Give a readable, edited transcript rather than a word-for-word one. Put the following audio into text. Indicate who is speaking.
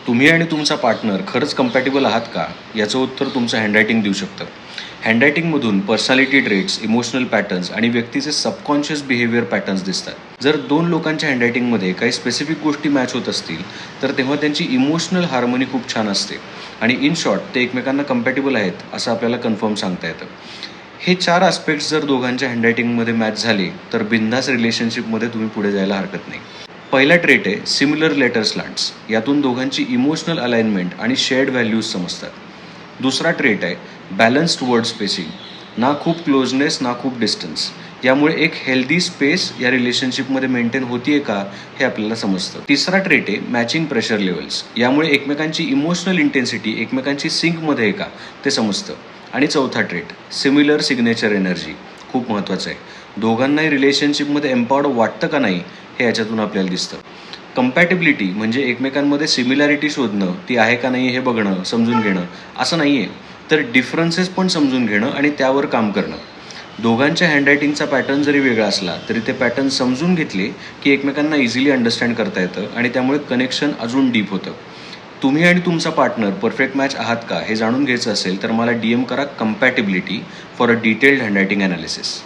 Speaker 1: तुम्ही आणि तुमचा पार्टनर खरंच कम्पॅटेबल आहात का याचं उत्तर तुमचं हँडरायटिंग देऊ शकतं. हँडरायटिंगमधून पर्सनॅलिटी ट्रेट्स, इमोशनल पॅटर्न्स आणि व्यक्तीचे सबकॉन्शियस बिहेवियर पॅटर्न्स दिसतात. जर दोन लोकांच्या हँडरायटिंगमध्ये काही स्पेसिफिक गोष्टी मॅच होत असतील तर तेव्हा त्यांची इमोशनल हार्मोनी खूप छान असते आणि इन शॉर्ट ते एकमेकांना कम्पॅटेबल आहेत असं आपल्याला कन्फर्म सांगता येतं. हे 4 आस्पेक्ट्स जर दोघांच्या हँडरायटिंगमध्ये मॅच झाले तर बिनधास्त रिलेशनशिपमध्ये तुम्ही पुढे जायला हरकत नाही. पहिला ट्रेट आहे सिमिलर लेटर स्लॅन्ट्स. यातून दोघांची इमोशनल अलाइनमेंट आणि शेअर्ड व्हॅल्यूज समजतात. दुसरा ट्रेट आहे बॅलन्स्ड वर्ड स्पेसिंग. ना खूप क्लोजनेस ना खूप डिस्टन्स. यामुळे एक हेल्दी स्पेस या रिलेशनशिपमध्ये मेंटेन होतीये का हे आपल्याला समजतं. तिसरा ट्रेट आहे मॅचिंग प्रेशर लेवल्स. यामुळे एकमेकांची इमोशनल इंटेन्सिटी एकमेकांची सिंकमध्ये आहे का ते समजतं. आणि चौथा ट्रेट सिमिलर सिग्नेचर एनर्जी. खूप महत्त्वाचं आहे. दोघांनाही रिलेशनशिपमध्ये एम्पॉवर्ड वाटतं का नाही हे याच्यातून आपल्याला दिसतं. कम्पॅटेबिलिटी म्हणजे एकमेकांमध्ये सिमिलॅरिटी शोधणं, ती आहे का नाही हे बघणं, समजून घेणं असं नाही आहे, तर डिफरन्सेस पण समजून घेणं आणि त्यावर काम करणं. दोघांच्या हँडरायटिंगचा पॅटर्न जरी वेगळा असला तरी ते पॅटर्न समजून घेतले की एकमेकांना इझिली अंडरस्टँड करता येतं आणि त्यामुळे कनेक्शन अजून डीप होतं. तुम्ही आणि तुमचा पार्टनर परफेक्ट मॅच आहात का हे जाणून घ्यायचं असेल तर मला DM करा compatibility for a detailed handwriting analysis.